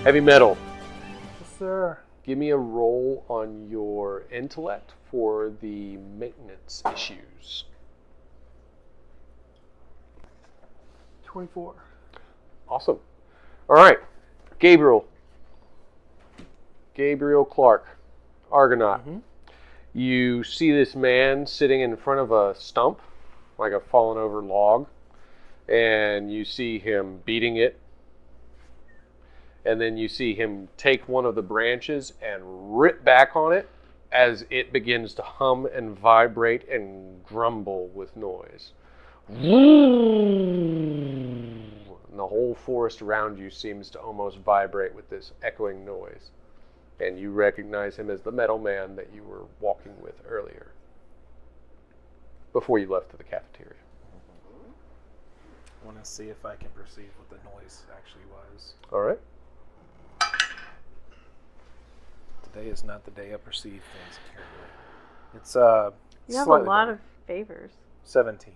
Heavy metal. Yes, sir. Give me a roll on your intellect for the maintenance issues. 24. Awesome. All right. Gabriel Clark, Argonaut. Mm-hmm. You see this man sitting in front of a stump, like a fallen over log, and you see him beating it. And then you see him take one of the branches and rip back on it as it begins to hum and vibrate and grumble with noise. And the whole forest around you seems to almost vibrate with this echoing noise. And you recognize him as the metal man that you were walking with earlier, before you left to the cafeteria. I want to see if I can perceive what the noise actually was. All right. Today is not the day I perceive things carefully. It's You have a slightly lot better. of favors. 17.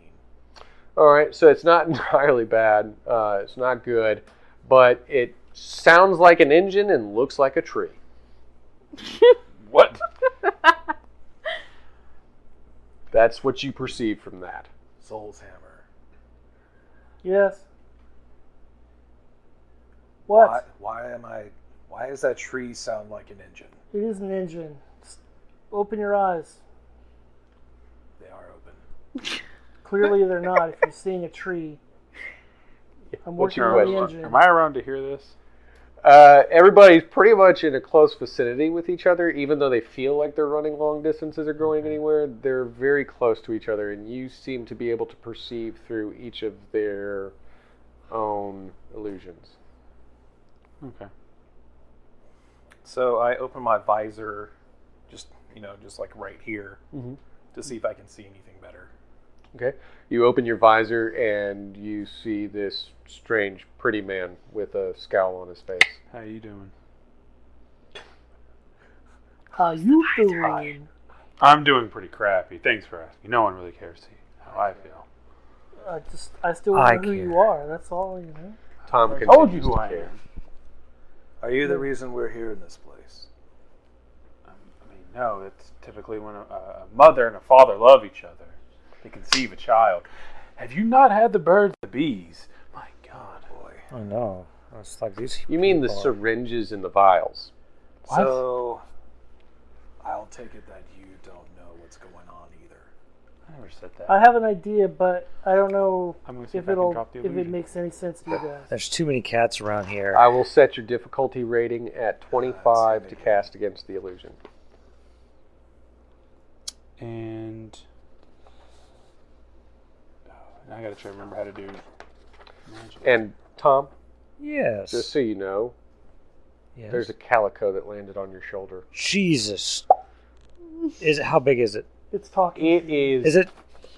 All right, so it's not entirely bad. It's not good, but it sounds like an engine and looks like a tree. What? That's what you perceive from that. Soul's hammer. Yes. What? Why does that tree sound like an engine? It is an engine. Just open your eyes. They are open. Clearly they're not if you're seeing a tree. I'm What's working your on the question? engine. Am I around to hear this? Everybody's pretty much in a close vicinity with each other, even though they feel like they're running long distances or going anywhere. They're very close to each other, and you seem to be able to perceive through each of their own illusions. Okay. So I open my visor, just like right here, Mm-hmm. to see if I can see anything better. Okay. You open your visor and you see this strange, pretty man with a scowl on his face. How you doing? How you doing? I'm doing pretty crappy. Thanks for asking. No one really cares to see how I feel. I still don't know who you are. That's all, you know. Tom I continues told you who to I care. am. Are you the reason we're here in this place? I mean, no. It's typically when a mother and a father love each other, they conceive a child. Have you not had the birds, the bees? My God, Boy. Oh no. It's like these. You mean the people are- syringes and the vials? What? So I'll take it that you don't know what's going on either. I never said that. I have an idea, but I don't know I'm gonna see if if I can drop the it illusion. makes any sense to you guys. There's too many cats around here. I will set your difficulty rating at 25 to cast against the illusion. And I gotta try to remember how to do magic. And Tom, Yes. just so you know, Yes. there's a calico that landed on your shoulder. Jesus. Is it? How big is it? It's talking. It to you. is Is it?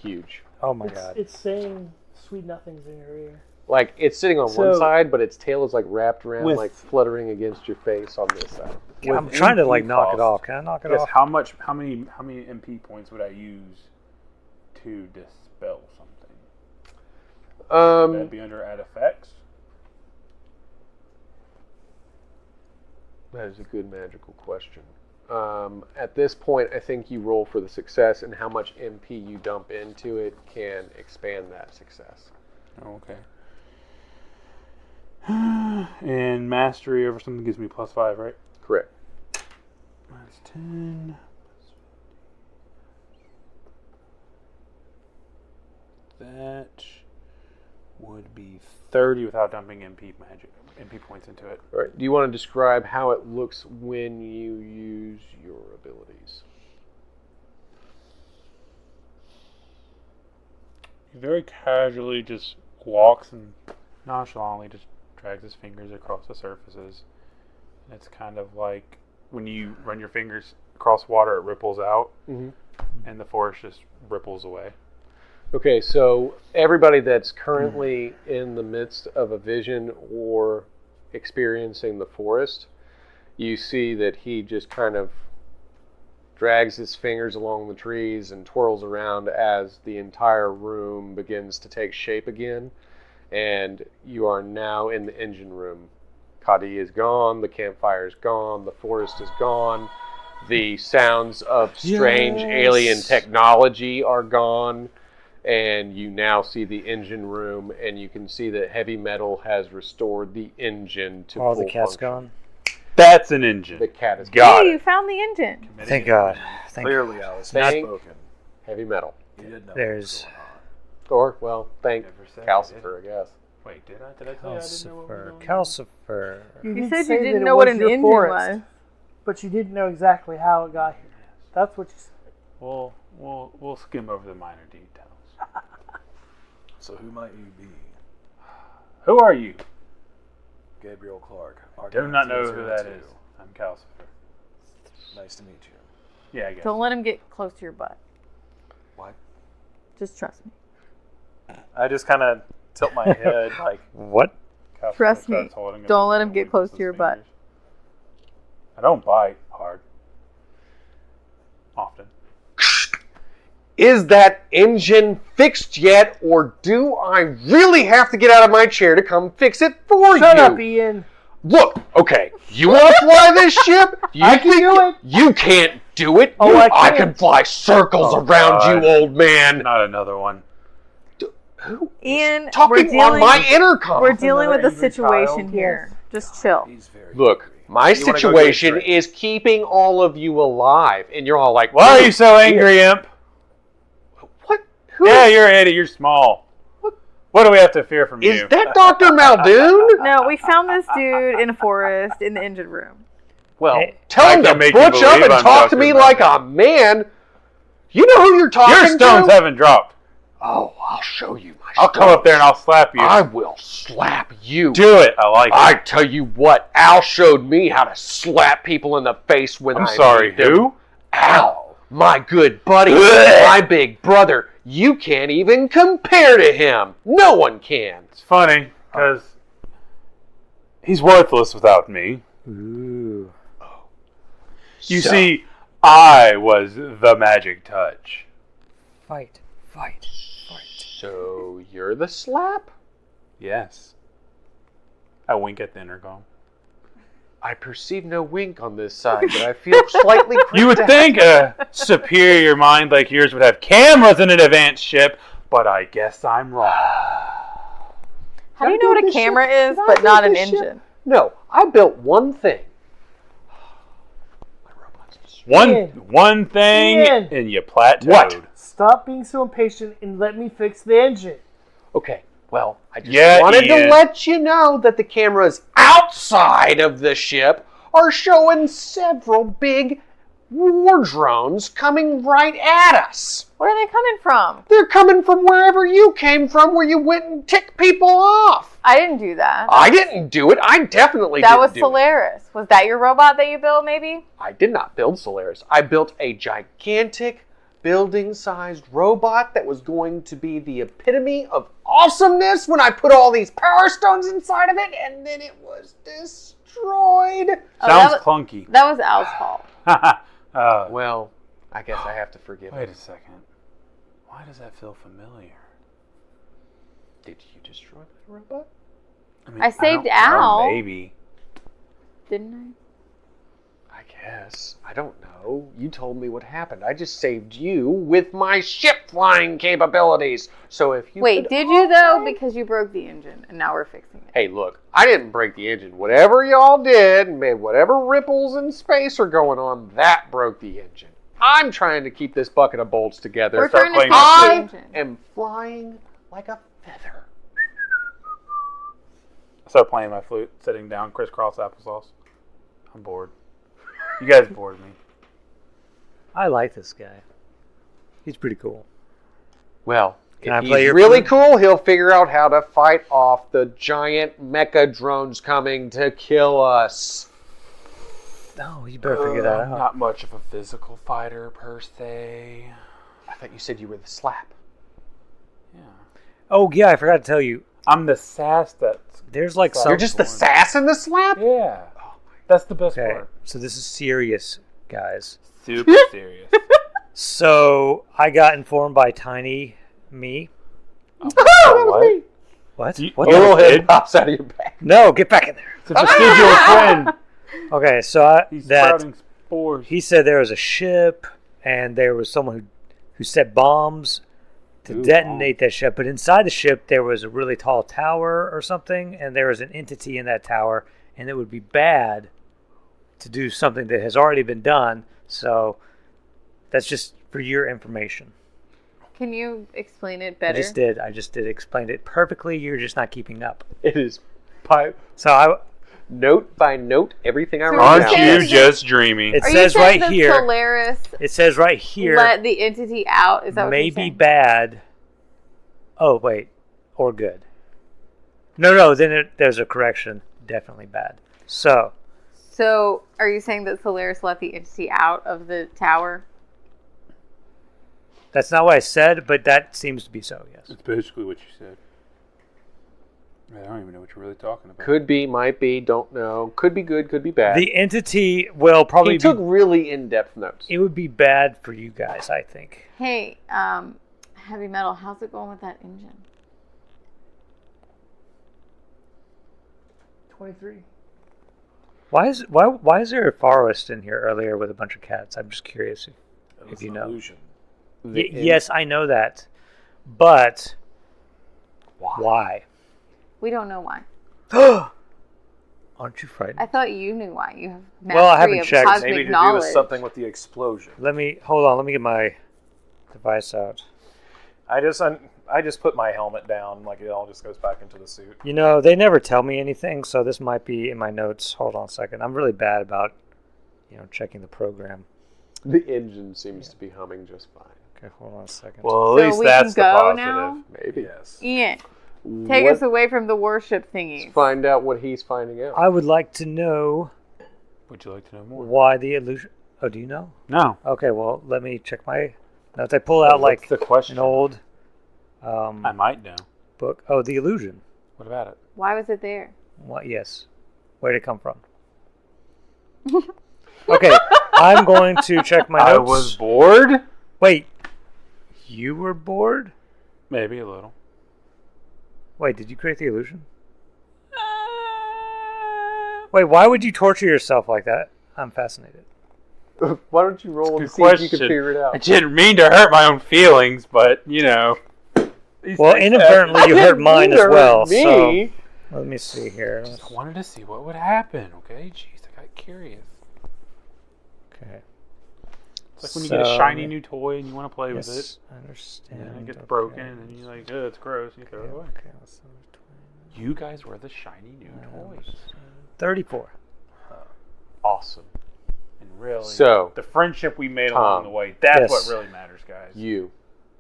huge. Oh my god. It's saying sweet nothings in your ear. Like, it's sitting on one So- side, but its tail is like wrapped around, With- like fluttering against your face on this side. I'm With trying to MP like knock it cost, off. Can I knock it Yes. off? How many MP points would I use to dispel something? Would that be under add effects? That is a good magical question. At this point, I think you roll for the success, and how much MP you dump into it can expand that success. Oh, okay. And mastery over something gives me +5, right? Correct. Minus 10. That would be 30 without dumping MP points into it. All right. Do you want to describe how it looks when you use your abilities? He very casually just walks and nonchalantly just drags his fingers across the surfaces. And it's kind of like when you run your fingers across water, it ripples out, Mm-hmm. and the forest just ripples away. Okay, so everybody that's currently in the midst of a vision or experiencing the forest, you see that he just kind of drags his fingers along the trees and twirls around as the entire room begins to take shape again. And you are now in the engine room, Kadi is gone. The campfire is gone. The forest is gone. The sounds of strange alien technology are gone. And you now see the engine room, and you can see that heavy metal has restored the engine to All full the cat's function. gone. That's an engine. The cat is Got Hey, it. you found the engine. Thank God. Thank Clearly, Alice, Thank- spoken. heavy metal. You didn't know There's- what was going on. Or, well, thank Never said I Calcifer, I guess. Wait, did I? Did I tell you I didn't know what was Calcifer. going on? Calcifer. You did said say you that didn't it know what was an your engine forest, was. but you didn't know exactly how it got here. That's what you said. We'll skim over the minor details. So who might you be? Who are you? Gabriel Clark. Do not know who that 002. is. I'm Calcifer. Nice to meet you. Yeah, I guess. Don't let him get close to your butt. What? Just trust me. I just kind of tilt my head like, What? Calcifer Trust me. starts holding up Don't his let him hand get with close his to your butt. fingers. I don't bite hard. Often. Is that engine fixed yet, or do I really have to get out of my chair to come fix it for Shut you? up, Ian. Look, okay, you want to fly this ship? You I can think do it. You can't do it. Oh, I I can. can fly circles Oh, around God. you, old man. Not another one. Who Ian, we're talking on dealing, my intercom? we're dealing with a Another angry situation child? here. Just chill. he's very Look, angry. my You wanna go get a situation drink? is keeping all of you alive, and you're all like, Why are you so angry, Imp? What? Who Yeah, you're an idiot. You're small. What do we have to fear from is you? that Dr. Muldoon? No, we found this dude in a forest in the engine room. Well, Hey, tell I him can to make you butch up believe and I'm talk to Dr. me like a Muldoon. man. You know who you're talking Your stones to? haven't dropped. Oh, I'll show you my I'll come up there and I'll slap you. I will slap you. Do it. I like I it. tell you what, Al showed me how to slap people in the face when I'm I sorry, need them. who? Al, my good buddy, my big brother. You can't even compare to him. No one can. It's funny, because he's worthless without me. Ooh. You So- see, I was the magic touch. Fight. Fight. Fight. So you're the slap? Yes. I wink at the intercom. I perceive no wink on this side, but I feel slightly creeped You would out. think a superior mind like yours would have cameras in an advanced ship, but I guess I'm wrong. How do you know what a camera is, but not an engine? No, I built one thing. My robot's destroyed. One thing, Ian. and you plateaued. What? Stop being so impatient and let me fix the engine. Okay, well, I just Yeah, wanted Ian. to let you know that the cameras outside of the ship are showing several big war drones coming right at us. Where are they coming from? They're coming from wherever you came from, where you went and ticked people off. I didn't do that. I didn't do it. I definitely That didn't was do it. Solaris. Was that your robot that you built, maybe? I did not build Solaris. I built a gigantic building-sized robot that was going to be the epitome of awesomeness when I put all these power stones inside of it, and then it was destroyed. Oh, Sounds that was, clunky. that was Al's fault. Well, I guess I have to forgive Wait him. a second. Why does that feel familiar? Did you destroy my robot? mean, I saved don't know, Al. Maybe. Didn't I guess. I don't know. You told me what happened. I just saved you with my ship flying capabilities. So if I? you Wait, could did you though? also- Because you broke the engine, and now we're fixing it. Hey, look, I didn't break the engine. Whatever y'all did, made whatever ripples in space are going on, that broke the engine. I'm trying to keep this bucket of bolts together. We're start trying to playing fix with the I engine. am flying like a feather. I start playing my flute, sitting down, crisscross applesauce. I'm bored. You guys bored me. I like this guy. He's pretty cool. Well, Can I if play he's your really flute? cool, he'll figure out how to fight off the giant mecha drones coming to kill us. Oh, you better figure that I'm out. not much of a physical fighter per se. I thought you said you were the slap. Yeah. Oh, yeah, I forgot to tell you. I'm the sass that's... There's like some... You're just the sass and the slap? Yeah. That's the best Okay, part. so this is serious, guys. Super serious. So I got informed by Tiny Me. That was What? me. What? You- What Your the- little head did? pops out of your back. No, get back in there. It's a vestigial twin. Okay, so He's sprouting spores. he said there was a ship, and there was someone who set bombs to detonate that ship. But inside the ship, there was a really tall tower or something, and there was an entity in that tower, and it would be bad to do something that has already been done. So that's just for your information. Can you explain it better? I just did explain it perfectly. You're just not keeping up. It is note by note everything I So wrote Aren't down. you just dreaming? It Are says you saying right that here. Solaris It says right here. let the entity out? Is that what May you're be saying? bad. Oh wait, or good. No. Then there's a correction. Definitely bad. So Are you saying that Solaris let the entity out of the tower? that's not what I said, but that seems to be so. Yes. That's basically what you said. I don't even know what you're really talking about. Could be, might be, don't know. Could be good, could be bad. The entity will probably he took really in-depth notes. It would be bad for you guys, I think. Hey, Heavy Metal, how's it going with that engine? 23. Why is there a forest in here earlier with a bunch of cats? I'm just curious if you know. Illusion. Yes, I know that, but why? We don't know why. Aren't you frightened? I thought you knew why. You have mastery Well, I haven't of checked. cosmic Maybe to do knowledge. with something with the explosion. Let me get my device out. I just put my helmet down, like it all just goes back into the suit. You know, they never tell me anything, so this might be in my notes. Hold on a second. I'm really bad about, checking the program. The engine seems to be humming just fine. Okay, hold on a second. Well, So at least we that's can the go positive. now? Maybe. Yes. Ian, take us away from the warship thingy. Let's find out what he's finding out. I would like to know Would you like to know more? why the illusion. Oh, do you know? No. Okay, well, let me check my notes. I pull out What's the question? an old I might know. book. Oh, the illusion. What about it? Why was it there? What? Yes. Where did it come from? Okay, I'm going to check my notes. I was bored. Wait, you were bored? Maybe a little. Wait, did you create the illusion? Wait, why would you torture yourself like that? I'm fascinated. Why don't you roll and Good see if you can question. figure it I out? didn't mean to hurt my own feelings, but these Well, things inadvertently you hurt mine as well. Me? So let me see here. happen. I wanted to see what would happen. Okay, jeez, I got curious. Okay. It's like when you get a shiny new toy and you want to play with it, Yes, I understand. and then it gets Okay. broken, and then you're like, "Oh, it's gross," and you throw it away. Okay, let's see. You guys were the shiny new toys, 34. Awesome. and really, So, the friendship we made Tom. along the way—that's Yes. what really matters, guys. you.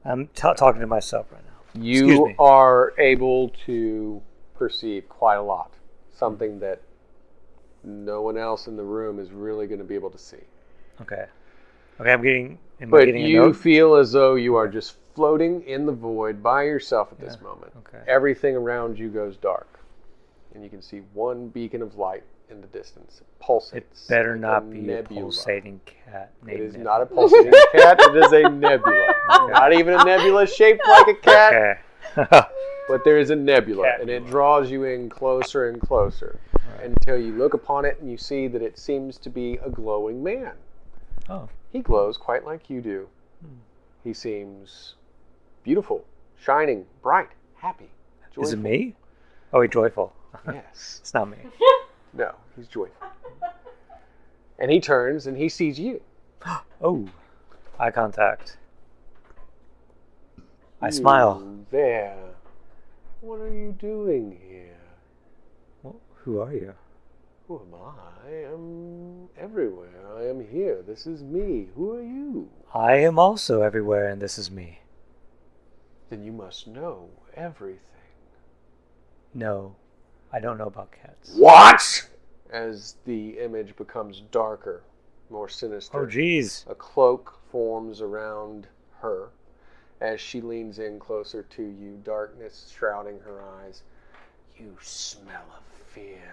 I'm talking to myself right now. Excuse You me. are able to perceive quite a lot. Something that no one else in the room is really going to be able to see. Okay. Okay, am I But getting a you note? feel as though you are just floating in the void by yourself at this Yeah, moment. okay. Everything around you goes dark. And you can see one beacon of light in the distance. It pulsates. It better like not a be nebula. a pulsating cat It named is Nebula. not a pulsating cat. It is a nebula. Not even a nebula shaped like a cat, Okay. but there is a nebula. Cat And it nebula. draws you in closer and closer until you look upon it and you see that it seems to be a glowing man. Oh. He glows quite like you do. He seems beautiful, shining, bright, happy, joyful. Is it me? Oh, wait, joyful. Yes. It's not me. No, he's joyful. And he turns and he sees you. Oh, eye contact. I smile. You there. What are you doing here? Well, who are you? Who am I? I am everywhere. I am here. This is me. Who are you? I am also everywhere, and this is me. Then you must know everything. No, I don't know about cats. What? As the image becomes darker, more sinister. Oh, geez. A cloak forms around her as she leans in closer to you, darkness shrouding her eyes. You smell of fear.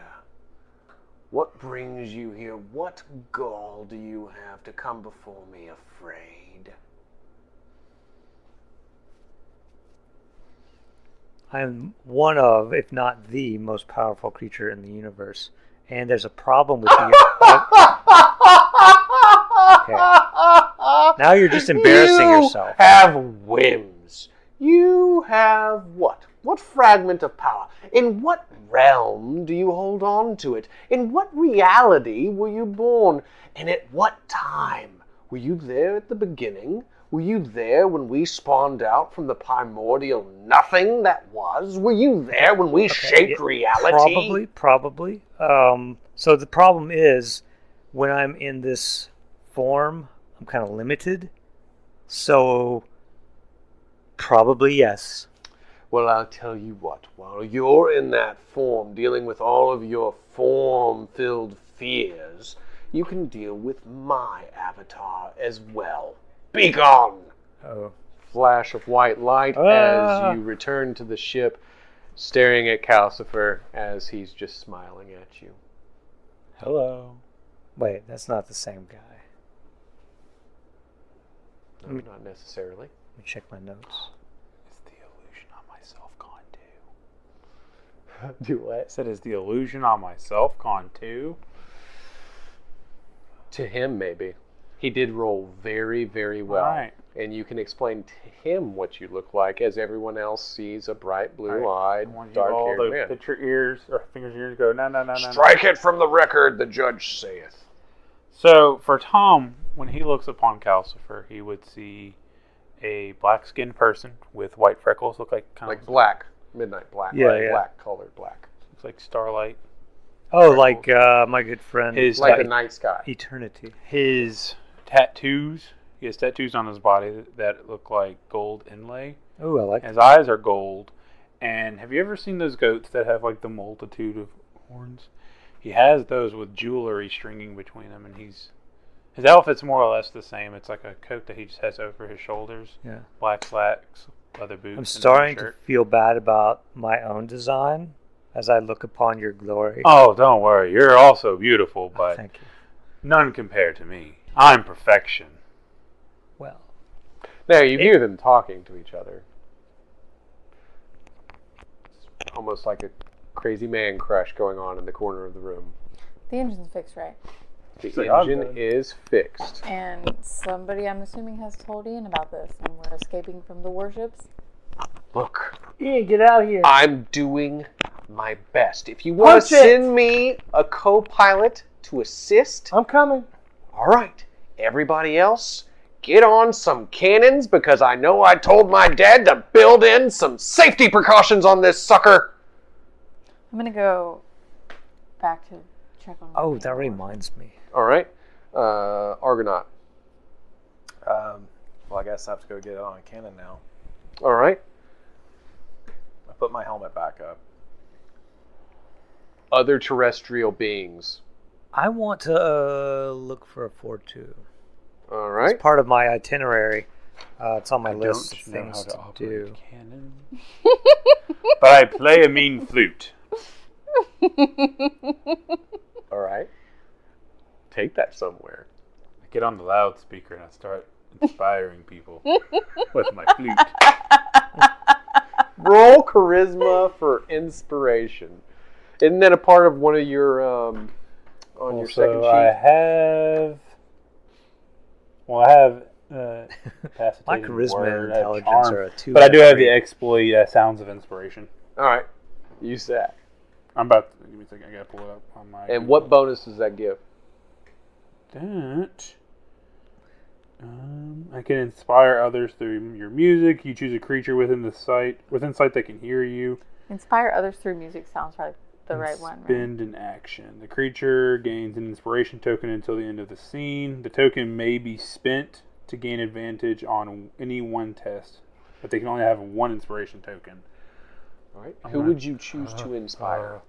What brings you here? What gall do you have to come before me afraid? I'm one of, if not the most powerful creature in the universe. And there's a problem with you. Okay. Now you're just embarrassing yourself. You have whims. You have what? What fragment of power? In what realm do you hold on to it? In what reality were you born? And at what time? Were you there at the beginning? Were you there when we spawned out from the primordial nothing that was? Were you there when we shaped reality? Probably. So the problem is, when I'm in this form, I'm kind of limited. So, probably yes. Well, I'll tell you what. While you're in that form, dealing with all of your form-filled fears, you can deal with my avatar as well. Be gone! Oh. Flash of white light as you return to the ship, staring at Calcifer as he's just smiling at you. Hello. Wait, that's not the same guy. No, not necessarily. Let me check my notes. Is the illusion on myself gone too? Do what? I said, is the illusion on myself gone too? To him, maybe. He did roll very, very well. Right. And you can explain to him what you look like, as everyone else sees a bright, blue-eyed, dark-haired man. Picture ears, or fingers, ears go, no. Strike it from the record, the judge saith. So, for Tom, when he looks upon Calcifer, he would see a black-skinned person with white freckles, look like kind Like of black, midnight black, Yeah, right? yeah. Black colored black. looks like starlight. Oh, like my good friend. Like the night sky. Eternity. His tattoos. He has tattoos on his body that look like gold inlay. Oh, I like His eyes are gold. And have you ever seen those goats that have like the multitude of horns? He has those with jewelry stringing between them, and his outfit's more or less the same. It's like a coat that he just has over his shoulders. Yeah. Black slacks, leather boots. I'm starting to feel bad about my own design as I look upon your glory. Oh, don't worry. You're also beautiful, but Thank you. none compared to me. I'm perfection. Well, Now, you hear them talking to each other. It's almost like a crazy man crush going on in the corner of the room. The engine's fixed, right? The So y'all engine good. is fixed. And somebody, I'm assuming, has told Ian about this, and we're escaping from the warships. Look, Ian, get out of here. I'm doing my best. If you want to Punch it. send me a co-pilot to assist, I'm coming. all right. Everybody else, get on some cannons, because I know I told my dad to build in some safety precautions on this sucker. I'm gonna go back to check on. oh, that reminds me. All right. Argonaut. Well, I guess I have to go get it on a cannon now. All right. I put my helmet back up. Other terrestrial beings. I want to look for a 4-2. All right. It's part of my itinerary. It's on my I list don't of know things how to to operate do. a cannon. But I play a mean flute. All right. Take that somewhere. I get on the loudspeaker and I start inspiring people with my flute. Roll charisma for inspiration. Isn't that a part of one of your on your second sheet? I have My capacitated charisma word, and I have intelligence charm, are a 2. but I do have the exploit sounds of inspiration. All right. Use that. I'm about to, give me a second, I gotta pull it up on my... And what bonus does that give? That... I can inspire others through your music. You choose a creature within sight that can hear you. Inspire others through music sounds like the right one, right? Spend an action. The creature gains an inspiration token until the end of the scene. The token may be spent to gain advantage on any one test, but they can only have one inspiration token. All right. Who would you choose to inspire?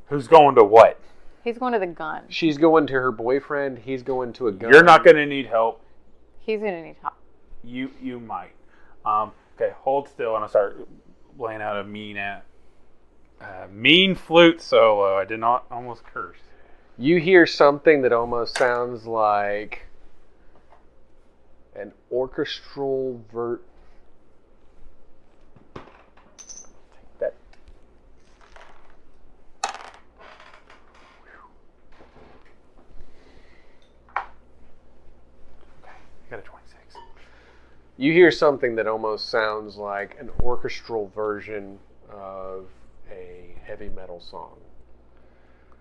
Who's going to what? He's going to the gun. She's going to her boyfriend. He's going to a gun. You're not going to need help. He's gonna need help. You might. Okay, hold still, and I start laying out a mean flute solo. I did not almost curse. You hear something that almost sounds like an orchestral You hear something that almost sounds like an orchestral version of a heavy metal song.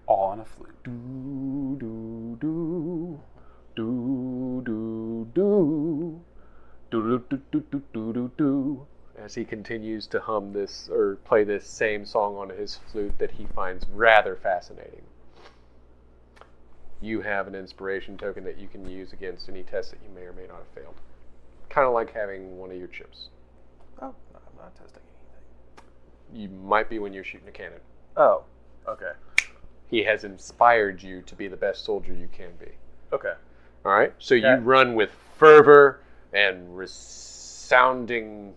All on a flute. Do, do, do, do, do, do, do, do, do, do, do, do, do, as he continues to hum this or play this same song on his flute that he finds rather fascinating. You have an inspiration token that you can use against any test that you may or may not have failed. Kind of like having one of your chips. Oh, no, I'm not testing anything. You might be when you're shooting a cannon. Oh, okay. He has inspired you to be the best soldier you can be. Okay. All right? So you Okay. run with fervor and resounding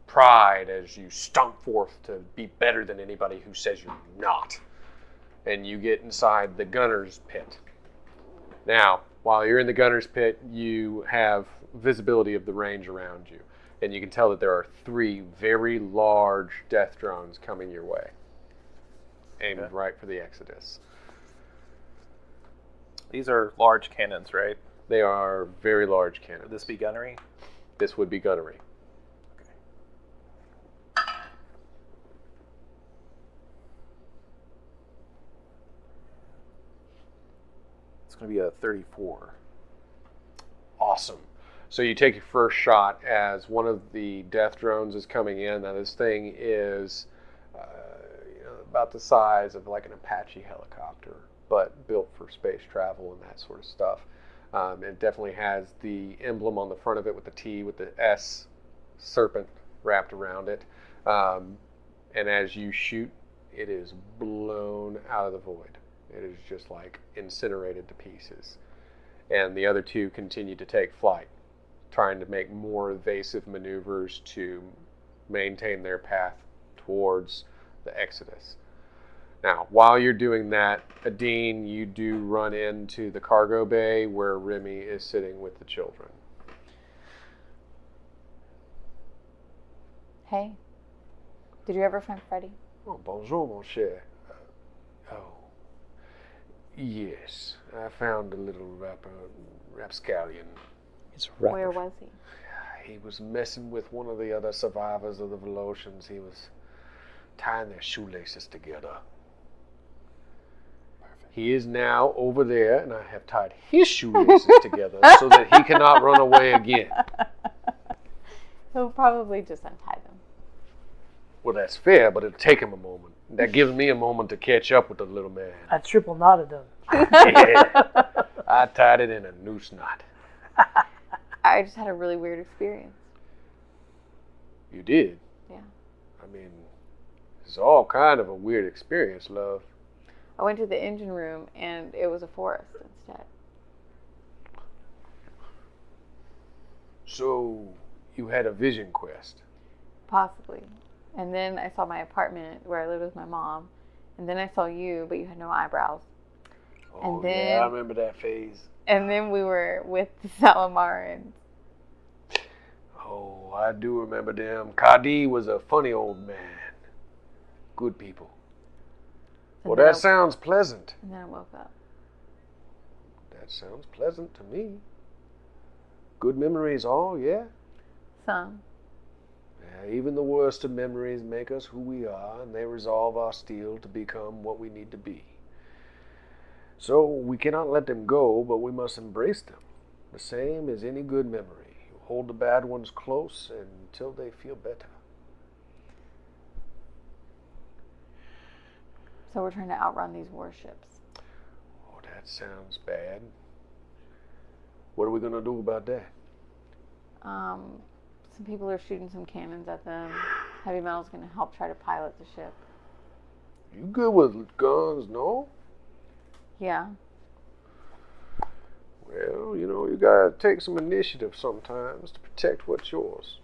pride as you stomp forth to be better than anybody who says you're not. And you get inside the gunner's pit. Now, while you're in the gunner's pit, you have visibility of the range around you. And you can tell that there are 3 very large death drones coming your way. Aimed Okay. right for the Exodus. These are large cannons, right? They are very large cannons. Would this be gunnery? This would be gunnery. It's going to be a 34. Awesome. So you take your first shot as one of the death drones is coming in. Now this thing is about the size of like an Apache helicopter, but built for space travel and that sort of stuff. It definitely has the emblem on the front of it with the T with the S serpent wrapped around it. And as you shoot, it is blown out of the void. It is just like incinerated to pieces. And the other 2 continue to take flight, trying to make more evasive maneuvers to maintain their path towards the Exodus. Now, while you're doing that, Adine, you do run into the cargo bay where Remy is sitting with the children. Hey, did you ever find Freddy? Oh, bonjour, mon cher. Yes, I found a little rapscallion. It's a rapper. Where was he? He was messing with one of the other survivors of the Velocians. He was tying their shoelaces together. He is now over there, and I have tied his shoelaces together so that he cannot run away again. He'll probably just untie them. Well, that's fair, but it'll take him a moment. That gives me a moment to catch up with the little man. I triple knotted them. Yeah. I tied it in a noose knot. I just had a really weird experience. You did? Yeah. I mean, it's all kind of a weird experience, love. I went to the engine room and it was a forest instead. So, you had a vision quest. Possibly. And then I saw my apartment where I lived with my mom. And then I saw you, but you had no eyebrows. Oh, And then- yeah, I remember that phase. And then we were with the Salamarans. Oh, I do remember them. Kadi was a funny old man. Good people. And Well, then that I- sounds pleasant. And then I woke up. That sounds pleasant to me. Good memories all, yeah? Some. Yeah, even the worst of memories make us who we are, and they resolve our steel to become what we need to be. So we cannot let them go, but we must embrace them. The same as any good memory. You hold the bad ones close until they feel better. So we're trying to outrun these warships. Oh, that sounds bad. What are we going to do about that? Some people are shooting some cannons at them. Heavy Metal's going to help try to pilot the ship. You good with guns, no? Yeah. Well, you know, you gotta take some initiative sometimes to protect what's yours.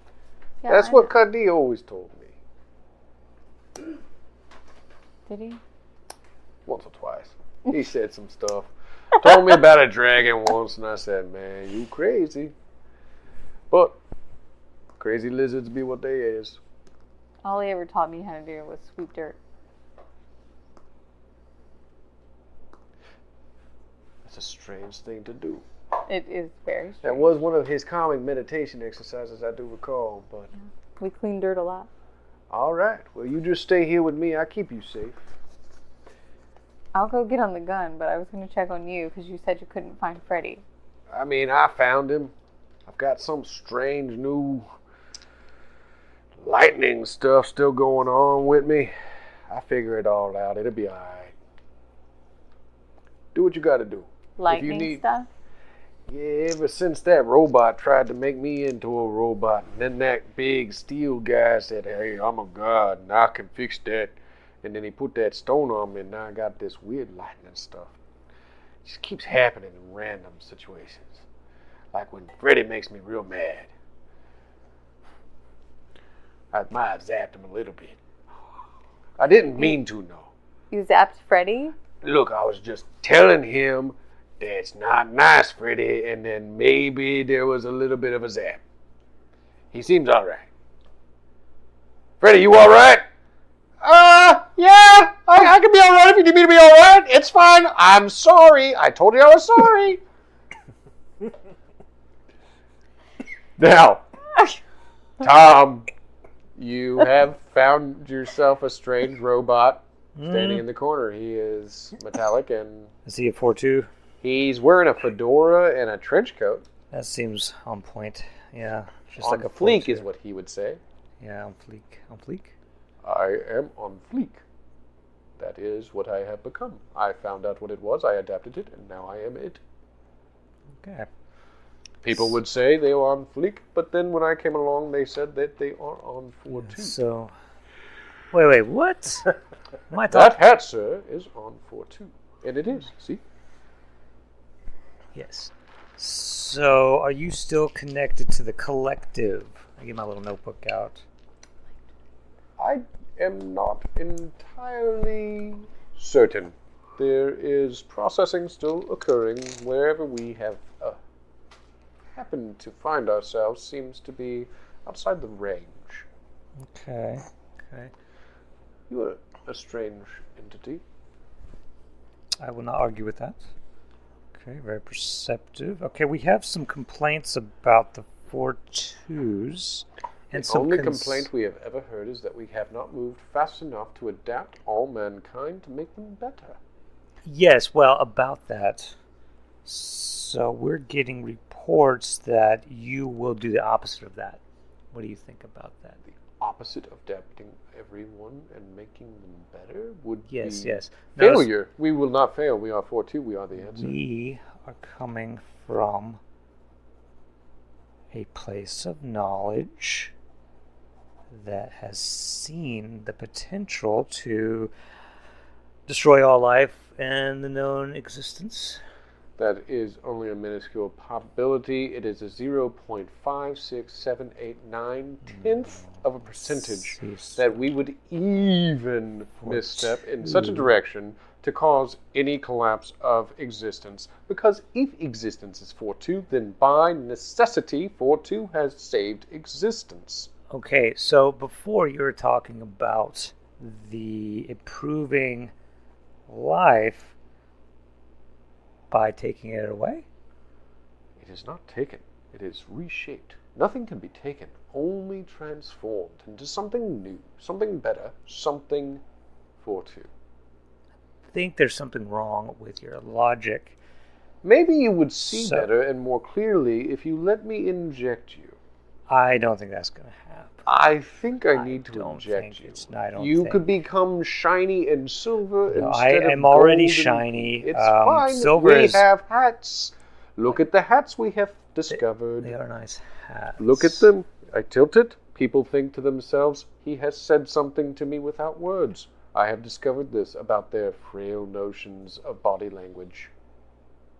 Yeah, That's I what know. Kadi always told me. Did he? Once or twice. He said some stuff. Told me about a dragon once, and I said, man, you crazy. But crazy lizards be what they is. All he ever taught me how to do was sweep dirt. It's a strange thing to do. It is very That strange. was one of his calming meditation exercises, I do recall. But We clean dirt a lot. all right, well, you just stay here with me. I keep you safe. I'll go get on the gun, but I was going to check on you because you said you couldn't find Freddy. I mean, I found him. I've got some strange new lightning stuff still going on with me. I figure it all out. It'll be all right. Do what you got to do. Lightning stuff? Yeah, ever since that robot tried to make me into a robot, and then that big steel guy said, hey, I'm a god, and I can fix that. And then he put that stone on me, and now I got this weird lightning stuff. It just keeps happening in random situations. Like when Freddy makes me real mad. I might have zapped him a little bit. I didn't mean to, no. You zapped Freddy? Look, I was just telling him that's not nice, Freddy, and then maybe there was a little bit of a zap. He seems all right. Freddy, you all right? Yeah, I can be all right if you need me to be all right. It's fine. I'm sorry. I told you I was sorry. Now, Tom, you have found yourself a strange robot standing in the corner. He is metallic and Is he a 4-2? he's wearing a fedora and a trench coat. That seems on point. Yeah. Just On like a fleek 4-2. is what he would say. Yeah, on fleek. On fleek? I am on fleek. That is what I have become. I found out what it was, I adapted it, and now I am it. Okay. People would say they were on fleek, but then when I came along, they said that they are on 4-2. So, wait, what? My That thought. hat, sir, is on 4-2. And it is, see? Yes. So, are you still connected to the collective? I get my little notebook out. I am not entirely certain. There is processing still occurring wherever we have happened to find ourselves seems to be outside the range. Okay. You are a strange entity. I will not argue with that. Okay, very perceptive. Okay, we have some complaints about the 4-2s. And The only complaint we have ever heard is that we have not moved fast enough to adapt all mankind to make them better. Yes, well, about that. So we're getting reports that you will do the opposite of that. What do you think about that? The opposite of adapting everyone and making them better would Yes, be yes. No, failure. We will not fail. We are 4-2. We are the answer. We are coming from a place of knowledge that has seen the potential to destroy all life and the known existence. That is only a minuscule probability. It is a 0.56789 of a percentage that we would even misstep in such a direction to cause any collapse of existence. Because if existence is 4-2, then by necessity 4-2 has saved existence. Okay, so before you were talking about the improving life by taking it away? It is not taken. It is reshaped. Nothing can be taken, only transformed into something new, something better, something 4-2. I think there's something wrong with your logic. Maybe you would see better and more clearly if you let me inject you. I don't think that's going to happen. I think I need to inject you. You could become shiny and silver instead of I am already gold and- shiny. It's fine. Silver we is... have hats. Look at the hats we have discovered. They are nice hats. Look at them. I tilt it. People think to themselves, he has said something to me without words. I have discovered this about their frail notions of body language.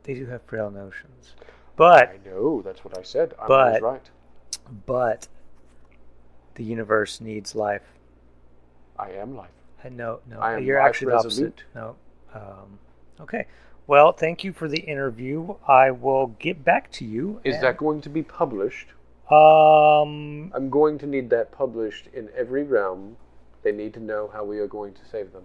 They do have frail notions. But... I know, that's what I said. I'm always right. But the universe needs life. I am life. No, I am you're life actually the opposite. resolute. No. Okay. Well, thank you for the interview. I will get back to you. Is that going to be published? I'm going to need that published in every realm. They need to know how we are going to save them.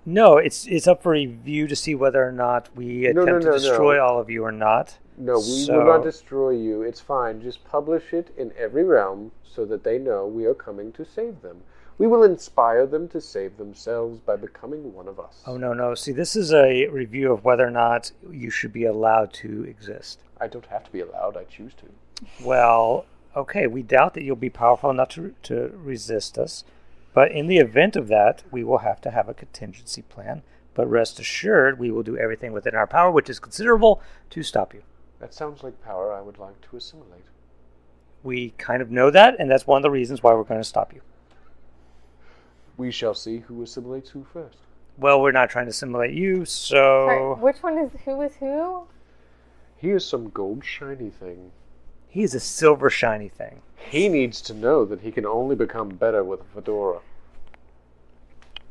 No, it's up for review to see whether or not we attempt to destroy all of you or not. No, we will not destroy you. It's fine. Just publish it in every realm so that they know we are coming to save them. We will inspire them to save themselves by becoming one of us. Oh, no. See, this is a review of whether or not you should be allowed to exist. I don't have to be allowed. I choose to. Well, okay, we doubt that you'll be powerful enough to resist us. But in the event of that, we will have to have a contingency plan. But rest assured, we will do everything within our power, which is considerable, to stop you. That sounds like power I would like to assimilate. We kind of know that, and that's one of the reasons why we're going to stop you. We shall see who assimilates who first. Well, we're not trying to assimilate you, so... Sorry, which one is who? He is some gold shiny thing. He is a silver shiny thing. He needs to know that he can only become better with a fedora.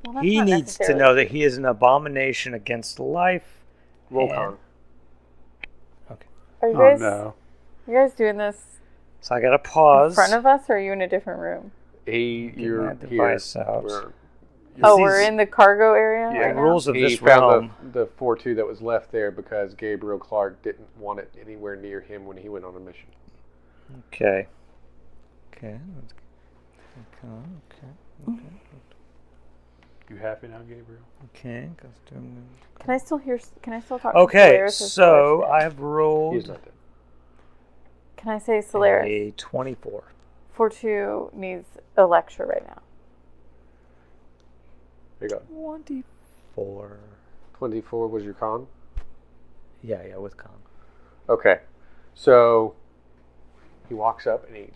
Well, that's He not needs to necessarily- know that he is an abomination against life. Roll and- con. Okay. Are you Oh guys, no. you guys doing this So I got to pause. in front of us, or are you in a different room? You're that device here. out. We're in the cargo area Yeah. right The now? rules of He this found realm. the 4-2 that was left there because Gabriel Clark didn't want it anywhere near him when he went on a mission. Okay. Okay. Okay. You happy now, Gabriel? Okay. Can I still talk Okay, to Solaris? or so Solaris? I've He's rolled not dead. Can I say Solaris? a 24. 4-2 needs a lecture right now. There you go. 24. 24 was your con? Yeah, with con. Okay. So he walks up and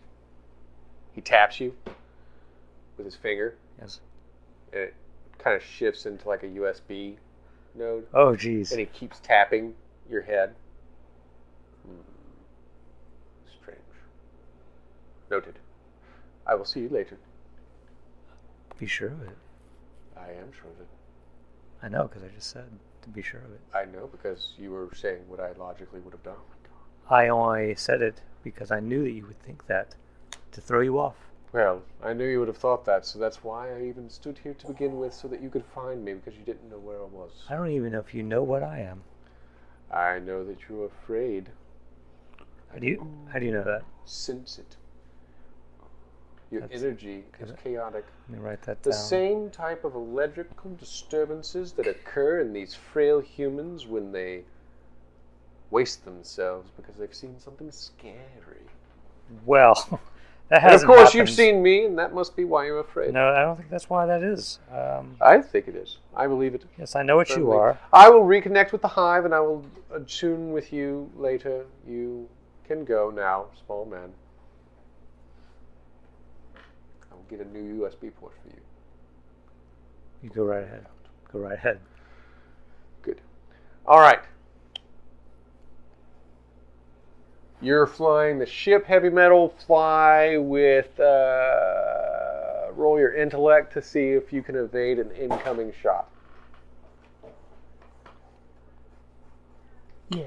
he taps you with his finger. Yes. And it kind of shifts into like a USB node. Oh, geez. And he keeps tapping your head. Strange. Noted. I will see you later. Be sure of it. I am sure of it. I know, because I just said to be sure of it. I know because you were saying what I logically would have done. I only said it because I knew that you would think that to throw you off. Well, I knew you would have thought that, so that's why I even stood here to begin with, so that you could find me, because you didn't know where I was. I don't even know if you know what I am. I know that you're afraid. How do you know that? Sense it. Your That's- energy is chaotic. Let me write that The down. same type of electrical disturbances that occur in these frail humans when they waste themselves because they've seen something scary. Well, that And hasn't of course, happened. you've seen me, and that must be why you're afraid. No, I don't think that's why that is. I think it is. I believe it. Yes, I know what you Certainly. are. I will reconnect with the hive, and I will attune with you later. You can go now, small man. I will get a new USB port for you. You go right ahead. Go right ahead. Good. All right. You're flying the ship, heavy metal. Fly with roll your intellect to see if you can evade an incoming shot. Yeah.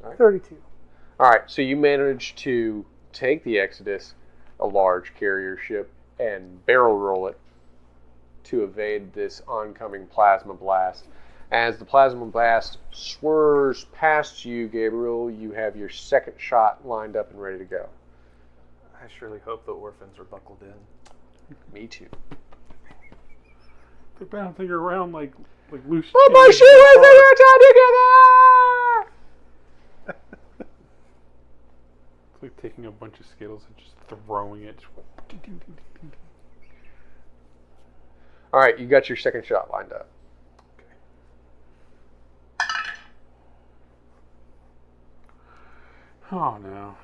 All right. 32. All right, so you managed to take the Exodus, a large carrier ship, and barrel roll it to evade this oncoming plasma blast. As the plasma blast swerves past you, Gabriel, you have your second shot lined up and ready to go. I surely hope the orphans are buckled in. Me too. They're bouncing around like loose. Put my cheese. shoelaces are tied together! It's like taking a bunch of Skittles and just throwing it. All right, you got your second shot lined up. Oh no.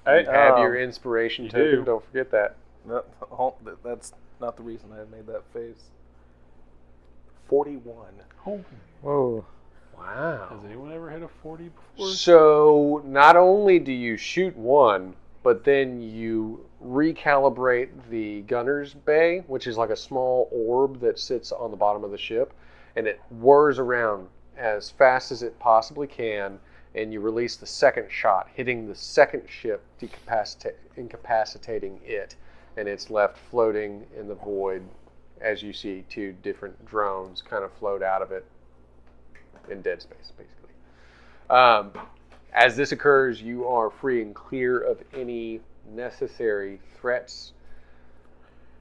You have your inspiration You token. do. Don't forget that. No, that's not the reason I made that face. 41. Whoa. Wow. Has anyone ever hit a 40 before? So not only do you shoot one, but then you recalibrate the gunner's bay, which is like a small orb that sits on the bottom of the ship, and it whirs around as fast as it possibly can, and you release the second shot, hitting the second ship, incapacitating it, and it's left floating in the void as you see two different drones kind of float out of it in dead space, basically. As this occurs, you are free and clear of any necessary threats.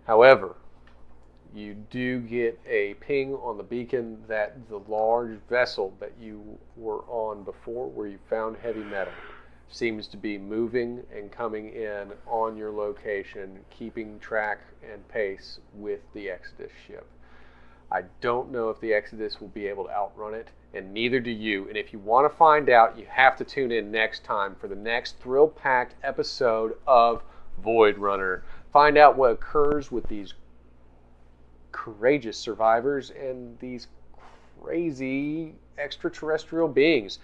However, you do get a ping on the beacon that the large vessel that you were on before, where you found heavy metal, seems to be moving and coming in on your location, keeping track and pace with the Exodus ship. I don't know if the Exodus will be able to outrun it, and neither do you. And if you want to find out, you have to tune in next time for the next thrill-packed episode of Voidrunner. Find out what occurs with these courageous survivors and these crazy extraterrestrial beings.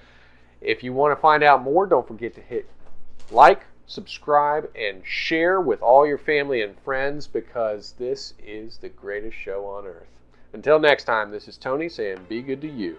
If you want to find out more, don't forget to hit like, subscribe, and share with all your family and friends, because this is the greatest show on earth. Until next time, this is Tony saying be good to you.